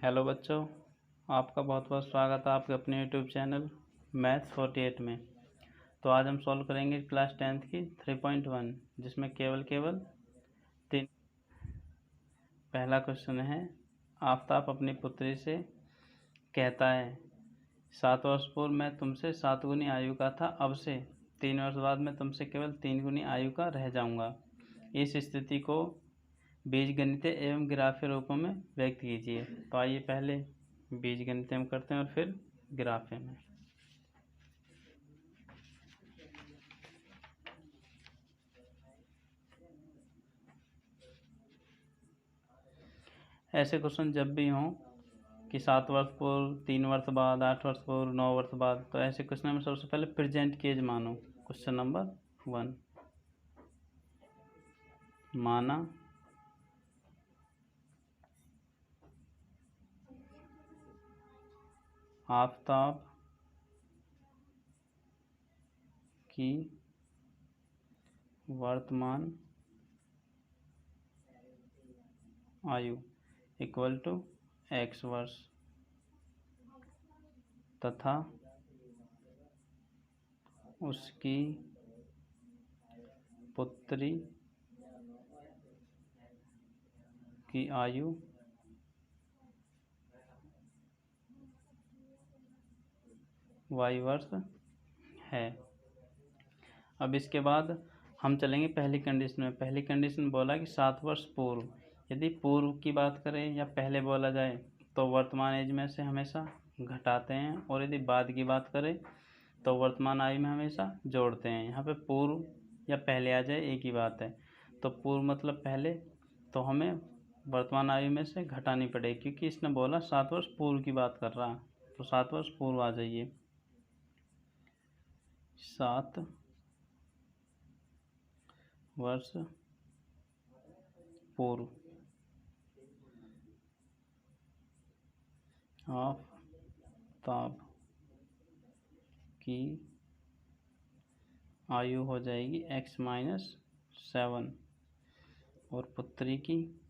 Hello बच्चों, आपका बहुत बहुत स्वागत है आपके अपने यूट्यूब चैनल मैथ्स 48 में। तो आज हम सॉल्व करेंगे क्लास 10th की 3.1, जिसमें केवल तीन। पहला क्वेश्चन है, आफताब अपनी पुत्री से कहता है 7 वर्ष पूर्व मैं तुमसे 7 गुनी आयु का था, अब से 3 वर्ष बाद मैं तुमसे केवल 3 गुनी आयु का रह जाऊंगा। इस स्थिति को बीजगणितीय एवं ग्राफीय रूपों में व्यक्त कीजिए। तो आइए पहले बीजगणितीय में करते हैं और फिर ग्राफीय में। ऐसे क्वेश्चन जब भी हों कि 7 वर्ष पूर्व, 3 वर्ष बाद, 8 वर्ष पूर्व, 9 वर्ष बाद, तो ऐसे क्वेश्चन में सबसे पहले प्रेजेंट की एज मानो। क्वेश्चन नंबर 1, माना आफताब की वर्तमान आयु इक्वल टू x वर्ष तथा उसकी पुत्री की आयु y वर्ष है। अब इसके बाद हम चलेंगे पहली कंडीशन में। पहली कंडीशन बोला कि 7 वर्ष पूर्व। यदि पूर्व की बात करें या पहले बोला जाए तो वर्तमान एज में से हमेशा घटाते हैं, और यदि बाद की बात करें तो वर्तमान आयु में हमेशा जोड़ते हैं। यहाँ पे पूर्व या पहले आ जाए एक ही बात है। तो पूर्व मतलब पहले, तो हमें वर्तमान आयु में से घटानी पड़ेगी, क्योंकि इसने बोला 7 वर्ष पूर्व की बात कर रहा। तो 7 वर्ष पूर्व आ जाइए। 7 वर्ष पूर्व आफताब की आयु हो जाएगी x-7 और पुत्री की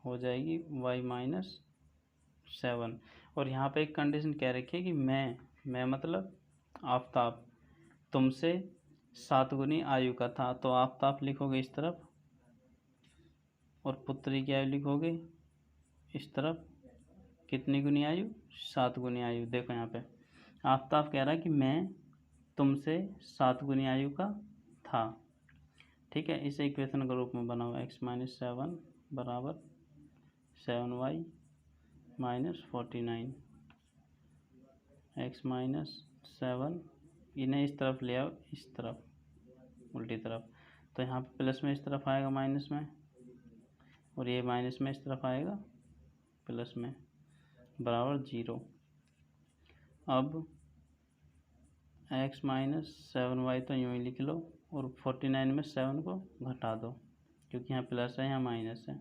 हो जाएगी y-7। और यहाँ पे एक कंडीशन कह रखी है कि मैं मतलब आफताब तुमसे 7 गुनी आयु का था। तो आफताब लिखोगे इस तरफ और पुत्री की आयु लिखोगे इस तरफ। कितनी गुनी आयु? 7 गुनी आयु। देखो यहाँ पे आफताब कह रहा है कि मैं तुमसे 7 गुनी आयु का था। ठीक है, इसे इक्वेशन के रूप में बनाओ। x-7 बराबर 7y-49। x-7 इन्हें इस तरफ ले आओ, इस तरफ उल्टी तरफ। तो यहाँ पे प्लस में इस तरफ आएगा माइनस में, और ये माइनस में इस तरफ आएगा प्लस में, बराबर 0। अब x-7y तो यूँ ही लिख लो, और 49 में 7 को घटा दो, क्योंकि यहाँ प्लस है यहाँ माइनस है।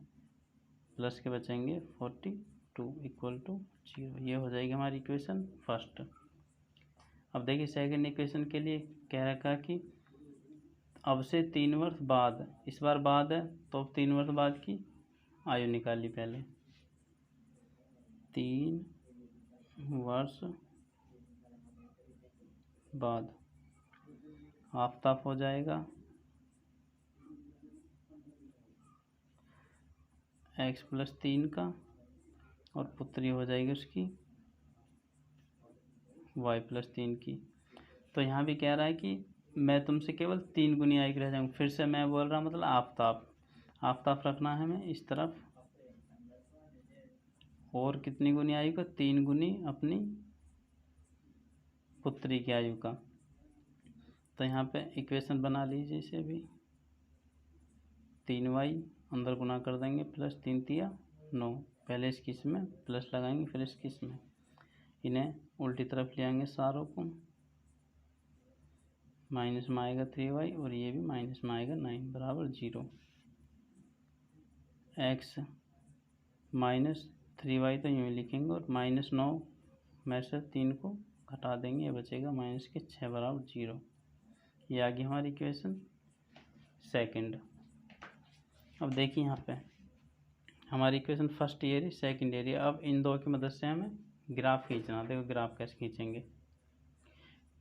प्लस के बचेंगे 42 इक्वल टू 0। ये हो जाएगी हमारी इक्वेशन फर्स्ट। अब देखिए सेकंड इक्वेशन के लिए कह रखा कि अब से 3 वर्ष बाद, इस बार बाद है तो 3 वर्ष बाद की आयु निकाली पहले। 3 वर्ष बाद आफताब हो जाएगा x+3 का, और पुत्री हो जाएगी उसकी y+3 की। तो यहाँ भी कह रहा है कि मैं तुमसे केवल 3 गुनी आयु की रह जाऊँगा। फिर से मैं बोल रहा मतलब आफताब रखना है हमें इस तरफ, और कितनी गुनी आयु का? 3 गुनी अपनी पुत्री की आयु का। तो यहाँ पे इक्वेशन बना लीजिए इसे भी। 3y अंदर गुना कर देंगे, प्लस 3 तिया 9। पहले इसकी इसमें प्लस लगाएंगे, फिर इसकी इसमें। इन्हें उल्टी तरफ ले आएंगे सारों को। माइनस में आएगा 3y, और ये भी माइनस में आएगा 9 बराबर 0। x-3y तो यूँ ही लिखेंगे, और -9 में से 3 को घटा देंगे, ये बचेगा -6 बराबर 0। ये आ गई हमारी इक्वेशन सेकंड। अब देखिए यहाँ पे हमारी इक्वेशन फर्स्ट ईयर है, सेकंड ईयर है। अब इन दो की मदद से हमें ग्राफ खींचना। देखो ग्राफ कैसे खींचेंगे।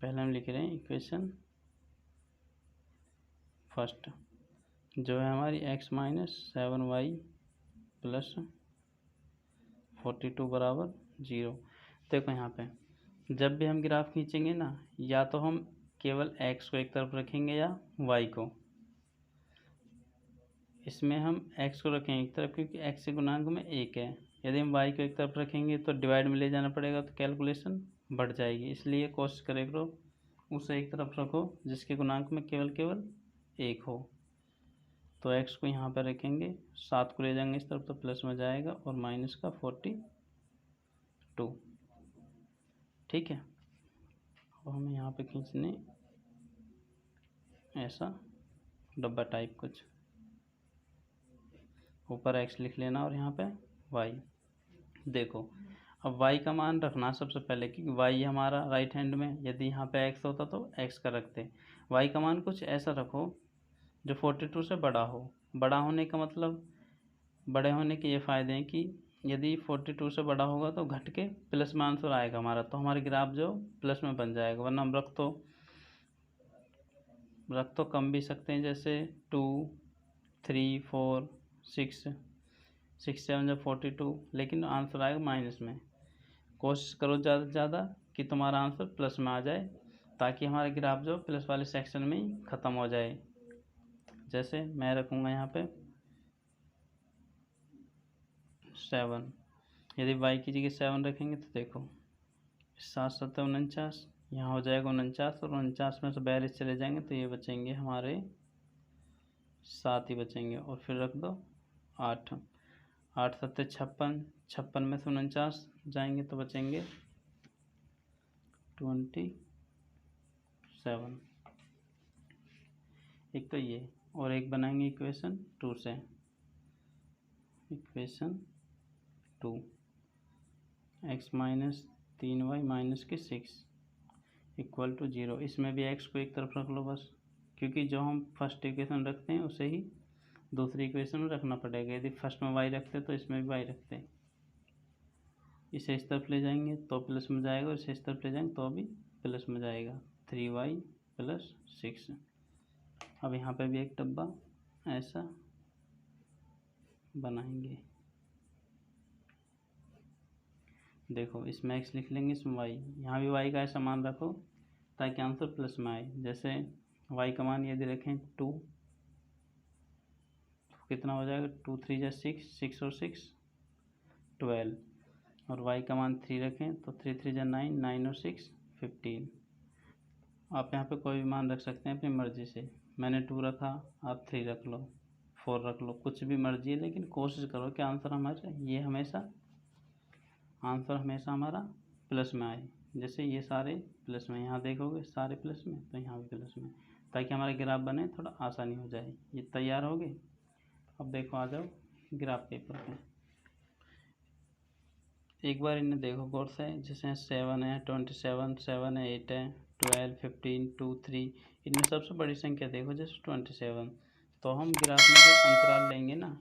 पहले हम लिख रहे हैं इक्वेशन फर्स्ट, जो है हमारी x माइनस 7y प्लस 42 बराबर 0। देखो यहाँ पे जब भी हम ग्राफ खींचेंगे ना, या तो हम केवल x को एक तरफ रखेंगे या y को। इसमें हम x को रखेंगे एक तरफ क्योंकि x के गुणांक में 1 है। यदि हम y को एक तरफ रखेंगे तो डिवाइड में ले जाना पड़ेगा, तो कैलकुलेशन बढ़ जाएगी। इसलिए कोशिश करे करो उसे एक तरफ रखो जिसके गुणांक में केवल 1 हो। तो x को यहाँ पर रखेंगे, 7 को ले जाएंगे इस तरफ तो प्लस में जाएगा और माइनस का 42। ठीक है। और हमें यहाँ पे खींचने ऐसा डब्बा टाइप कुछ, ऊपर x लिख लेना और यहाँ पे y। देखो अब y का मान रखना सबसे पहले, क्योंकि y हमारा राइट हैंड में, यदि यहाँ पे x होता तो x का रखते। y का मान कुछ ऐसा रखो जो 42 से बड़ा हो। बड़ा होने का मतलब, बड़े होने के ये फ़ायदे हैं कि यदि 42 से बड़ा होगा तो घट के प्लस में आंसर आएगा हमारा, तो हमारे ग्राफ जो प्लस में बन जाएगा। वरना हम रख तो कम भी सकते हैं, जैसे 2, 3, 4, 6, 6, 7 जब 42, लेकिन आंसर आएगा माइनस में। कोशिश करो ज़्यादा से ज़्यादा कि तुम्हारा आंसर प्लस में आ जाए, ताकि हमारा ग्राफ जो प्लस वाले सेक्शन में ही ख़त्म हो जाए। जैसे मैं रखूँगा यहाँ पे 7, यदि y की जगह 7 रखेंगे तो देखो 7 7 49, यहाँ हो जाएगा 49, और 49 में से 42 चले जाएंगे तो ये बचेंगे हमारे 7 ही बचेंगे। और फिर रख दो 8, 8 7 56, 56 में से 49 जाएंगे तो बचेंगे 27। एक तो ये, और एक बनाएंगे इक्वेशन 2 से। Equation 2 x minus 3y minus के 6 इक्वल टू 0। इसमें भी x को एक तरफ रख लो बस, क्योंकि जो हम फर्स्ट इक्वेशन रखते हैं उसे ही दूसरी इक्वेशन में रखना पड़ेगा। यदि फर्स्ट में y रखते तो इसमें भी y रखते। इसे इस तरफ ले जाएंगे तो प्लस में जाएगा, और इसे इस तरफ ले जाएंगे तो भी प्लस में जाएगा। 3y plus 6। अब यहाँ पे भी एक डब्बा ऐसा बनाएंगे। देखो इसमें x लिख लेंगे, इसमें y, यहाँ भी y का ऐसा मान रखो ताकि आंसर प्लस में आए। जैसे y का मान यदि रखें 2, तो कितना हो जाएगा, 2 3 जा 6, 6 और 6 12। और y का मान 3 रखें तो 3 3 जा 9, 9 और 6 15। आप यहाँ पे कोई भी मान रख सकते हैं अपनी मर्ज़ी से। मैंने 2 रखा, आप 3 रख लो, 4 रख लो, कुछ भी मर्जी है, लेकिन कोशिश करो कि आंसर हमारा ये आंसर हमेशा हमारा प्लस में आए। जैसे ये सारे प्लस में, यहाँ देखोगे सारे प्लस में, तो यहाँ भी प्लस में, ताकि हमारा ग्राफ बने थोड़ा आसानी हो जाए। ये तैयार हो गए। अब देखो आ जाओ ग्राफ पेपर पे, एक बार इन्हें देखो गौर से। जैसे 7 है, 27, 7 है, 8 है, 12, 15, 2, 3। इनमें सबसे बड़ी संख्या देखो जैसे 27। तो हम ग्राफ में जो अंतराल लेंगे ना,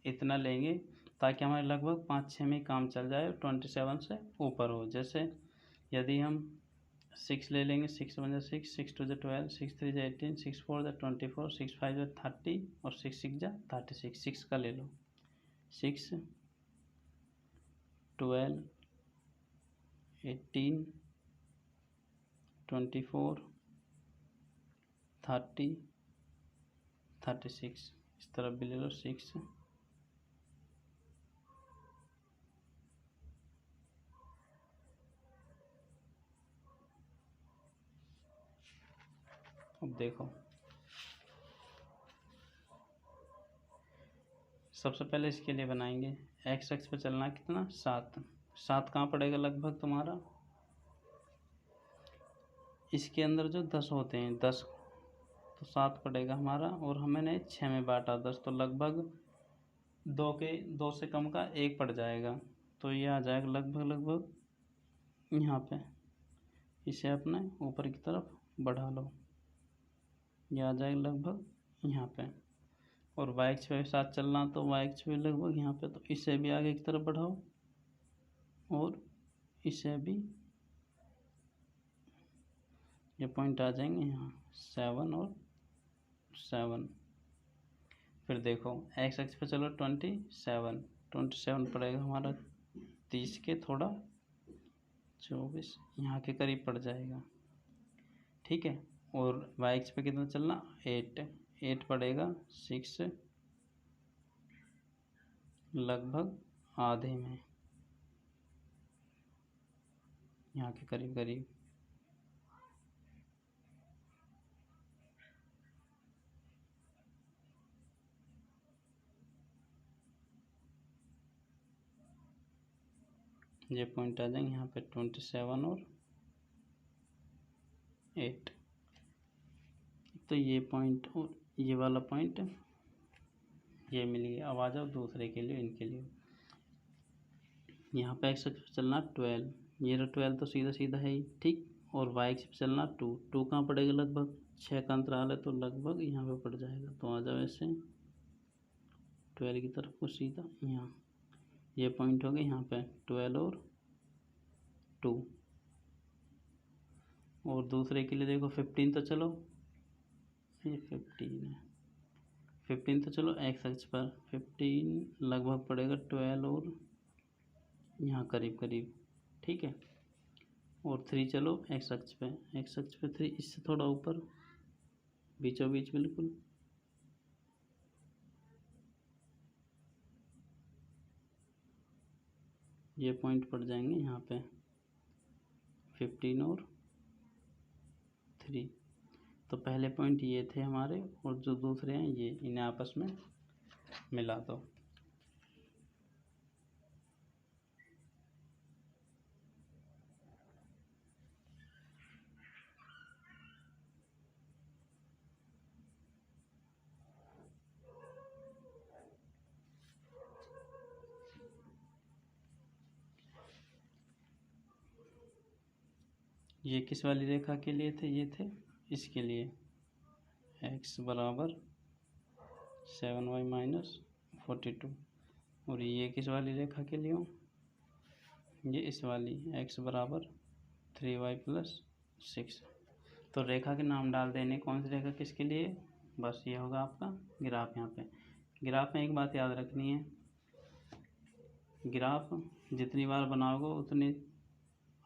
इतना लेंगे ताकि हमारे लगभग 5-6 में काम चल जाए, 27 से ऊपर हो। जैसे यदि हम 6 ले लेंगे, 6 1 जा 6, 6 2 जा 12, 6 3 जा 18, 6 4 जा 24, 6 5 जा 30 और 6 6 जा 36। 6 का ले लो, 6 12 18 24 30 36। इस तरफ भी ले लो 6। अब देखो सबसे पहले इसके लिए बनाएंगे x अक्ष पे चलना कितना, 7। 7 कहाँ पड़ेगा लगभग तुम्हारा, इसके अंदर जो 10 होते हैं, 10 तो 7 पड़ेगा हमारा। और हमने 6 में बांटा 10, तो लगभग 2 से कम का 1 पड़ जाएगा। तो ये आ जाएगा लगभग यहाँ पे। इसे अपने ऊपर की तरफ बढ़ा लो, ये आ जाएगा लगभग यहाँ पे। और वाई एक्स पे साथ चलना, तो वाई एक्स पे लगभग यहाँ पे, तो इसे भी आगे की तरफ बढ़ाओ और इसे भी, ये पॉइंट आ जाएंगे यहाँ 7 और 7। फिर देखो एक्स एक्स पे चलो 27 पड़ेगा हमारा 30 के थोड़ा 24 यहाँ के करीब पड़ जाएगा, ठीक है। और वाई एक्स पे कितना चलना, 8 पड़ेगा 6 लगभग आधे में, यहाँ के करीब करीब। ये पॉइंट आ जाएंगे यहाँ पे 27 और 8। तो ये पॉइंट और ये वाला पॉइंट ये मिल गया। अब आ जाओ दूसरे के लिए, इनके लिए यहाँ पे एक्स एक्स पे चलना 12, ये रहा 12 तो सीधा सीधा है ही, ठीक। और वाई एक्स पे चलना 2 कहाँ पड़ेगा, लगभग 6 का अंतराल है तो लगभग यहाँ पे पड़ जाएगा। तो आ जाओ ऐसे 12 की तरफ को सीधा यहाँ, ये पॉइंट हो गए यहाँ पे 12 और 2। और दूसरे के लिए देखो 15 तो चलो, ये 15 है, 15 तो चलो एक्स एक्स पर 15 लगभग पड़ेगा 12 और यहाँ करीब करीब, ठीक है। और 3 चलो एक्स एक्स पे 3, इससे थोड़ा ऊपर बीचों बीच बिल्कुल। ये पॉइंट पड़ जाएंगे यहाँ पे 15 और 3। तो पहले पॉइंट ये थे हमारे, और जो दूसरे हैं ये, इन्हें आपस में मिला दो। ये किस वाली रेखा के लिए थे, ये थे इसके लिए, x बराबर 7y माइनस 42। और ये किस वाली रेखा के लिए हो, ये इस वाली x बराबर 3y प्लस 6। तो रेखा के नाम डाल देने, कौन सी रेखा किसके लिए, बस ये होगा आपका ग्राफ। यहाँ पे ग्राफ में एक बात याद रखनी है, ग्राफ जितनी बार बनाओगे उतनी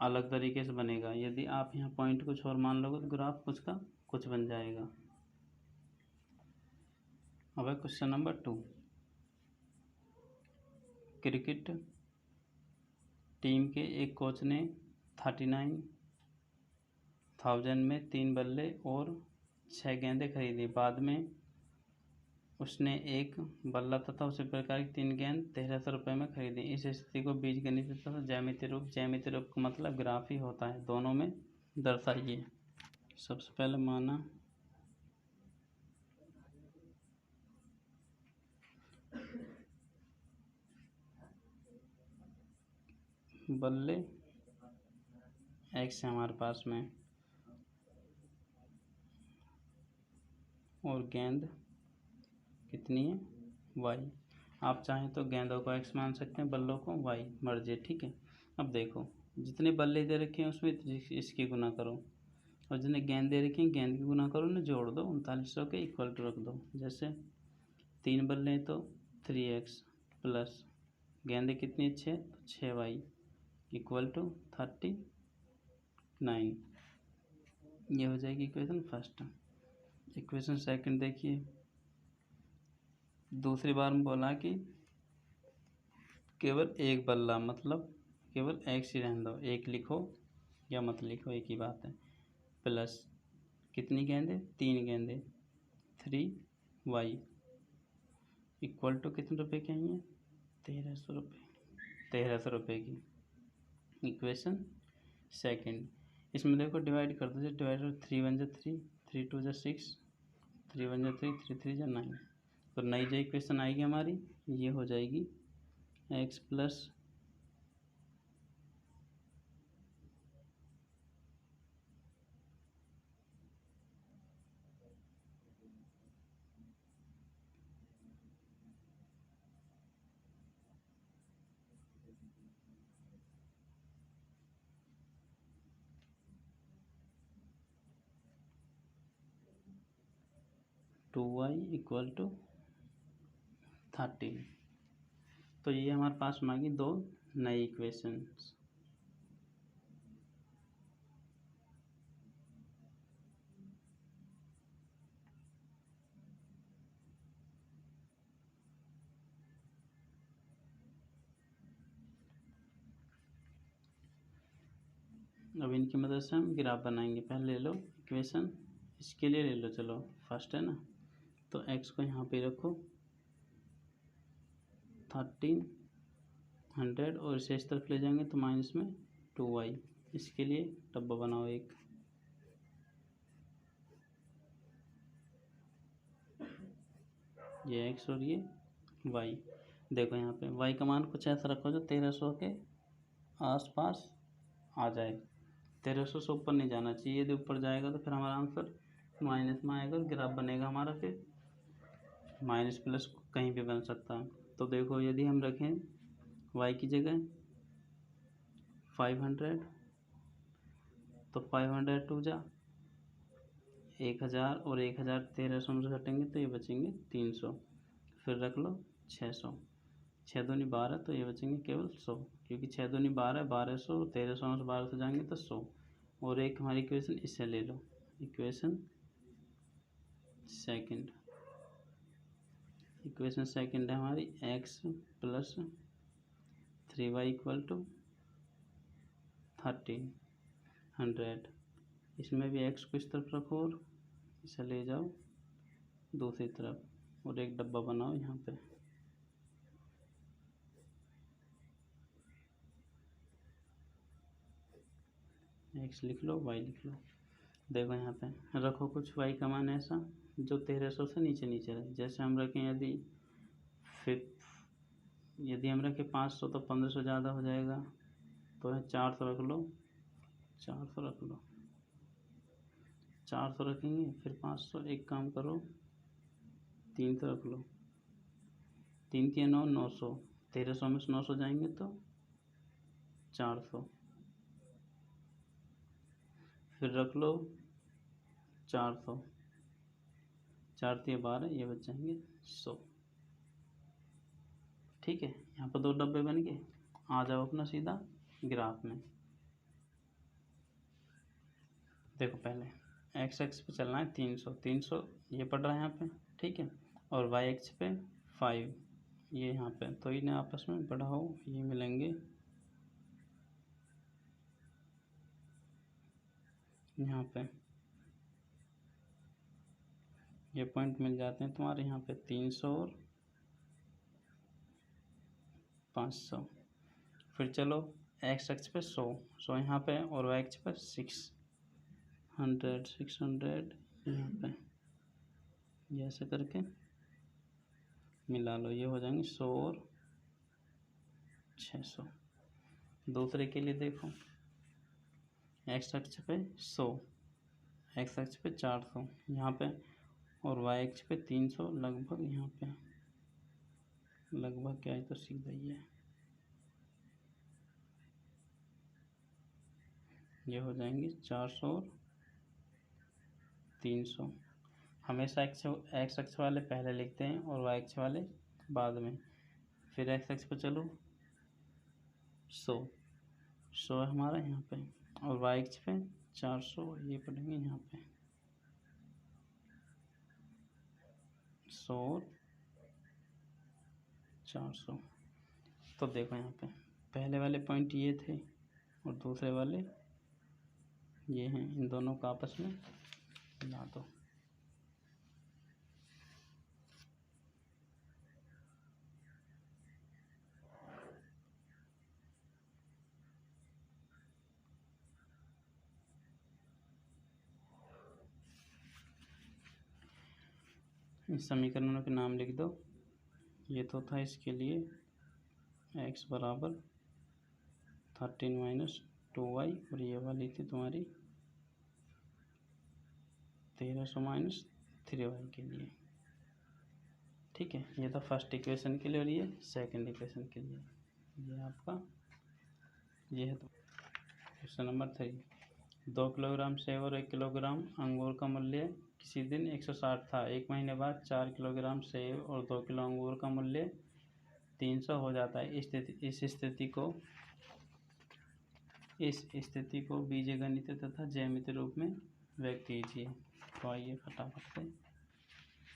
अलग तरीके से बनेगा। यदि आप यहाँ पॉइंट कुछ और मान लोगे तो ग्राफ कुछ का कुछ बन जाएगा। अब है क्वेश्चन नंबर 2, क्रिकेट टीम के एक कोच ने 39,000 में 3 बल्ले और 6 गेंदें खरीदी। बाद में उसने एक बल्ला तथा उसी प्रकार की 3 गेंद 1300 रुपये में खरीदी। इस स्थिति को बीजगणित तथा ज्यामितीय रूप का मतलब ग्राफ ही होता है, दोनों में दर्शाइए। सबसे पहले माना बल्ले एक्स है हमारे पास में, और गेंद कितनी है, वाई। आप चाहें तो गेंदों को एक्स मान सकते हैं, बल्लों को वाई, मर्जी है, ठीक है। अब देखो जितने बल्ले दे रखे हैं उसमें इसकी गुना करो, और जितने गेंद दे रखी हैं गेंद की गुना करो, उन्हें जोड़ दो, 3900 के इक्वल टू रख दो। जैसे 3 बल्ले तो 3x प्लस गेंदें कितनी 6, तो 6y इक्वल टू 39। ये हो जाएगी इक्वेशन फर्स्ट। इक्वेशन सेकंड देखिए, दूसरी बार में बोला कि केवल एक बल्ला, मतलब केवल एक्स ही रहने दो, एक लिखो या मत लिखो एक ही बात है, प्लस कितनी गेंदें, 3 गेंदें 3y इक्वल टू कितने रुपए के हैं, 1300 रुपये, 1300 रुपये की इक्वेशन सेकंड। इसमें देखो डिवाइड कर दो, डिवाइड कर 3 1 जा 3, 3 2 जा 6, 3 1 जा 3, 3 3 जा 9। तो नई जो इक्वेशन आएगी हमारी, ये हो जाएगी x plus 2y equal to 13। तो ये हमारे पास में आ गई दो नई इक्वेशंस। अब इनकी मदद से हम ग्राफ बनाएंगे। पहले ले लो इक्वेशन, इसके लिए ले लो, चलो फर्स्ट है ना, तो x को यहाँ पे रखो 1300 और इसे इस तरफ ले जाएंगे तो माइनस में 2y। इसके लिए डब्बा बनाओ एक, ये x और ये y। देखो यहाँ पे y का मान कुछ ऐसा रखो जो 1300 के आसपास आ जाए। 1300 से ऊपर नहीं जाना चाहिए, यदि ऊपर जाएगा तो फिर हमारा आंसर माइनस में आएगा, ग्राफ बनेगा हमारा फिर माइनस प्लस कहीं भी बन सकता है। तो देखो यदि हम रखें y की जगह 500 तो 500 टू जा 1000 और 1000 1300 में से घटेंगे तो ये बचेंगे 300। फिर रख लो 600, 6 दूनी 12 तो ये बचेंगे केवल 100, क्योंकि 6 दूनी 12, 1200, 1300 में से 1200 जाएंगे तो 100। और एक हमारी इक्वेशन इससे ले लो, इक्वेशन सेकंड। इक्वेशन सेकंड है हमारी x plus 3y equal to 1300। इसमें भी x को इस तरफ रखो और इसे ले जाओ दूसरी तरफ और एक डब्बा बनाओ यहाँ पे। x लिख लो, y लिख लो। देखो यहाँ पे रखो कुछ y का मान ऐसा जो 1300 से नीचे नीचे रहे। जैसे हम रखें यदि हम रखें 500 तो 1500 ज़्यादा हो जाएगा, तो है 400 रख लो, 400 रख लो, 400 रखेंगे। फिर 500, एक काम करो 300 रख लो, 3 के 9, 900, 1300 में से 900 जाएंगे तो 400। फिर रख लो 400, 4 3 12, ये बच जाएंगे 100। ठीक है, यहाँ पर दो डब्बे बन गए। आ जाओ अपना सीधा ग्राफ में। देखो पहले एक्स एक्स पे चलना है 300, 300 ये पड़ रहा है यहाँ पे, ठीक है, और वाई एक्स पे 5 ये यहाँ पे, तो इन्हें आपस में बढ़ाओ, ये मिलेंगे यहाँ पे, ये पॉइंट मिल जाते हैं तुम्हारे यहाँ पे 300 और 500। फिर चलो एक्स एक्स पे 100 यहाँ पे, और वाई एक्स पे 600 यहाँ पे, ये ऐसे करके मिला लो, ये हो जाएंगे 100 और 600। दूसरे के लिए देखो एक्स एक्स पे 100, एक्स एक्स पे 400 यहाँ पे, और वाई एक्स पे 300 लगभग यहाँ पे, लगभग क्या है तो सीधा ही है, ये हो जाएंगे 400 और 300। हमेशा एक्स एक्स वाले पहले लिखते हैं और वाई एक्स वाले बाद में। फिर एक्स एक्स पे चलो 100 है हमारा यहाँ पे, और वाई एक्स पे 400 ये पड़ेंगे यहाँ पे 100 और 400। तो देखो यहाँ पे पहले वाले पॉइंट ये थे और दूसरे वाले ये हैं, इन दोनों को आपस में मिला दो। इस समीकरणों के नाम लिख दो। ये तो था इसके लिए x बराबर 13 माइनस 2y, और ये वाली थी तुम्हारी 1300 माइनस 3y के लिए। ठीक है, ये था फर्स्ट इक्वेशन के लिए और ये सेकंड इक्वेशन के लिए। ये आपका ये है क्वेश्चन नंबर 3। 2 किलोग्राम सेब और 1 किलोग्राम अंगूर का मूल्य किसी दिन 160 था, 1 महीने बाद 4 किलोग्राम सेब और 2 किलो अंगूर का मूल्य 300 हो जाता है। इस स्थिति को बीजगणितीय तथा ज्यामितीय रूप में व्यक्त कीजिए। तो आइए फटाफट से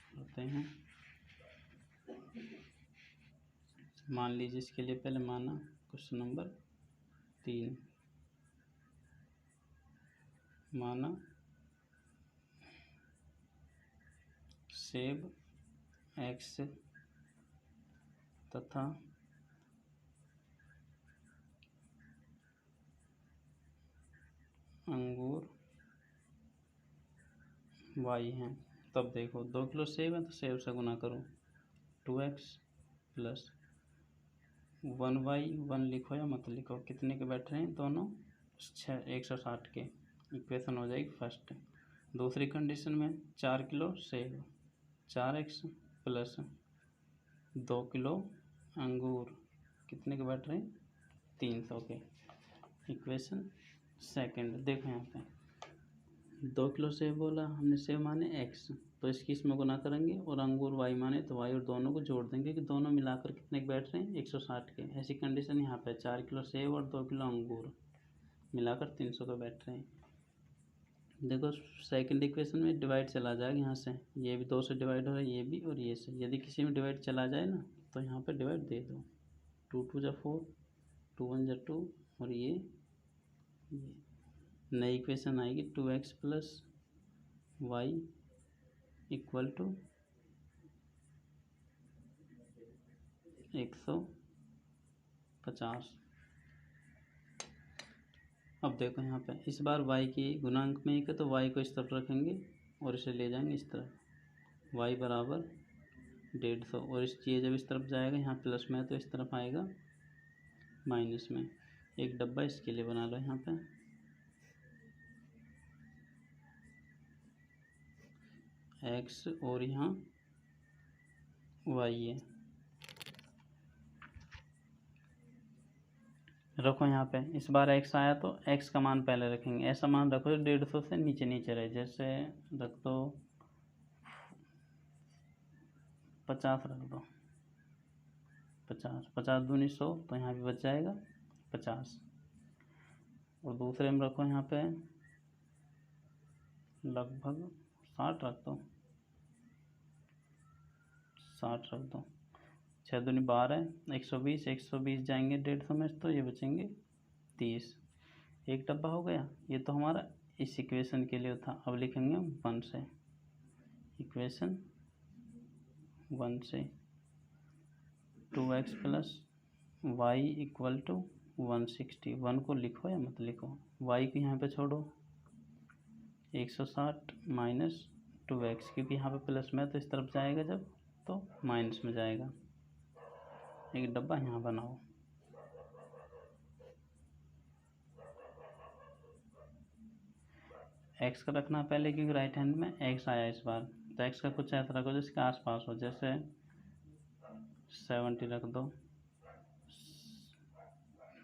करते हैं। मान लीजिए इसके लिए पहले माना क्वेश्चन नंबर 3, माना सेब x तथा अंगूर y हैं। तब देखो 2 किलो सेब है तो सेब से गुना करो, 2x प्लस 1y, 1 लिखो या मत लिखो, कितने के बैठ रहे हैं दोनों, 160 के। इक्वेशन हो जाएगी फर्स्ट। दूसरी कंडीशन में 4 किलो सेब, 4x प्लस 2 किलो अंगूर कितने के बैठ रहे हैं, 300 के। इक्वेशन सेकंड देखो यहाँ पे 2 किलो सेब बोला हमने, सेब माने x, तो इसकी इसमें गुना करेंगे, और अंगूर y माने तो y, और दोनों को जोड़ देंगे कि दोनों मिलाकर कितने के बैठ रहे हैं, 160 के। ऐसी कंडीशन यहाँ पे 4 किलो सेब और 2 किलो अंगूर मिलाकर 300 के बैठ रहे हैं। देखो सेकंड इक्वेशन में डिवाइड चला जाएगा, यहाँ से ये भी 2 से डिवाइड हो रहा है, ये भी और ये से। यदि किसी में डिवाइड चला जाए ना तो यहाँ पे डिवाइड दे दो, 2 2 जा 4, 2 1 जा 2, और ये नई इक्वेशन आएगी 2x plus Y equal to 150। अब देखो यहाँ पे इस बार y की गुणांक में 1 है तो y को इस तरफ रखेंगे और इसे ले जाएंगे इस तरफ, y बराबर 150, और इस चीज़ जब इस तरफ जाएगा यहाँ प्लस में है तो इस तरफ आएगा माइनस में। एक डब्बा इसके लिए बना लो यहाँ पे, x और यहाँ y है। रखो यहाँ पे इस बार x आया तो x का मान पहले रखेंगे, ऐसा मान रखो 150 से नीचे नीचे रहे, जैसे रख दो 50, रख दो 50, 50 दूनी 100, तो यहाँ पे बच जाएगा 50। और दूसरे में रखो यहाँ पे लगभग 60 रख दो, 60 रख दो, 6 दूनी 12, 120, 120 जाएंगे 150 में तो ये बचेंगे 30। एक डब्बा हो गया। ये तो हमारा इस इक्वेशन के लिए था। अब लिखेंगे 1 से, इक्वेशन 1 से 2x plus Y equal to 160। 1 को लिखो या मत लिखो, y को यहाँ पे छोड़ो, 160 माइनस 2x, क्योंकि यहाँ पे प्लस में तो इस तरफ जाएगा जब तो माइनस में जाएगा। एक डब्बा यहाँ बनाओ, x का रखना पहले क्योंकि राइट हैंड में x आया इस बार, तो x का कुछ ऐसा रखो जिसके आसपास हो, जैसे 70 रख दो।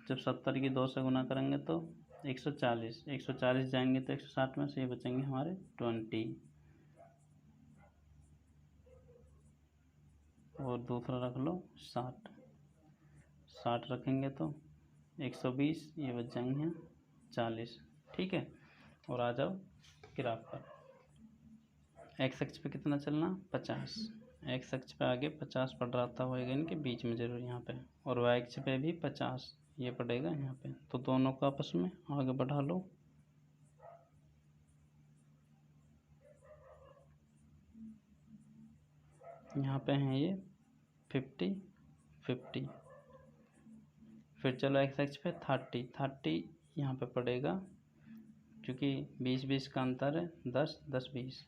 जब 70 की 2 से गुना करेंगे तो 140, 140 जाएंगे तो 160 में से ये बचेंगे हमारे 20। और दूसरा रख लो 60, 60 रखेंगे तो 120, ये बच जाएंगे 40। ठीक है, और आ जाओ ग्राफ पर। एक्स अक्ष पे कितना चलना, 50। एक्स अक्ष पे आगे 50 पड़ रहा था, होएगा इनके बीच में जरूर यहाँ पे, और वाई अक्ष पे भी 50 ये पड़ेगा यहाँ पे, तो दोनों को आपस में आगे बढ़ा लो। यहाँ पे हैं ये 50 50, फिर चलो एक्स अक्ष पे 30 30 यहाँ पे पड़ेगा, क्योंकि 20 20 का अंतर है, 10 10 20,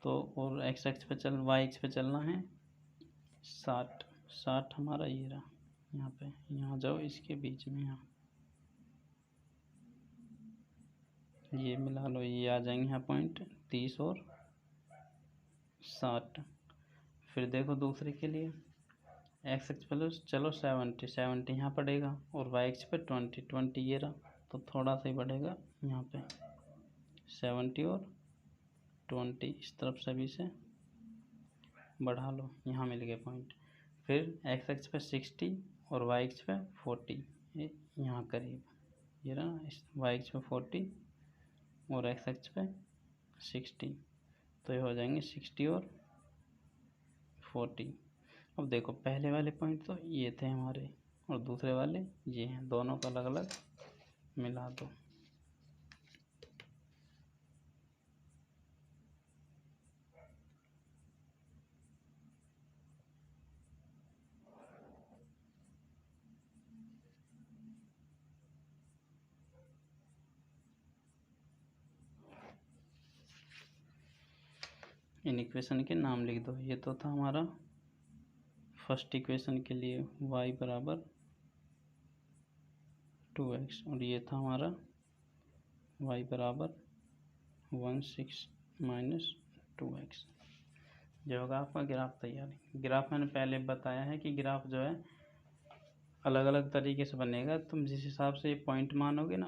तो और एक्स अक्ष पे चल वाई अक्ष पे चलना है 60 60 हमारा ये रहा यहाँ पे, यहाँ जाओ इसके बीच में, यहाँ ये मिला लो, ये आ जाएंगे यहाँ पॉइंट 30 और 60। फिर देखो दूसरे के लिए एक्स अक्ष पे चलो 70 70 यहाँ पड़ेगा, और वाई अक्ष पे 20 20 ये रहा, तो थोड़ा सा ही बढ़ेगा यहाँ पे 70 और 20 इस तरफ सभी से बढ़ा लो, यहाँ मिल गए पॉइंट। फिर एक्स एक्स पे 60 और वाई एक्स पे 40, ये यहाँ करीब, ये रहा इस वाई एक्स पे 40 और एक्स एक्स पे 60, तो ये हो जाएंगे 60 और 40। अब देखो पहले वाले पॉइंट तो ये थे हमारे और दूसरे वाले ये हैं, दोनों को अलग अलग मिला दो। इन इक्वेशन के नाम लिख दो। ये तो था हमारा फर्स्ट इक्वेशन के लिए y बराबर 2x और ये था हमारा y बराबर 16 माइनस 2x। जो होगा आपका ग्राफ तैयार। ग्राफ मैंने पहले बताया है कि ग्राफ जो है अलग अलग तरीके से बनेगा। तुम जिस हिसाब से पॉइंट मानोगे ना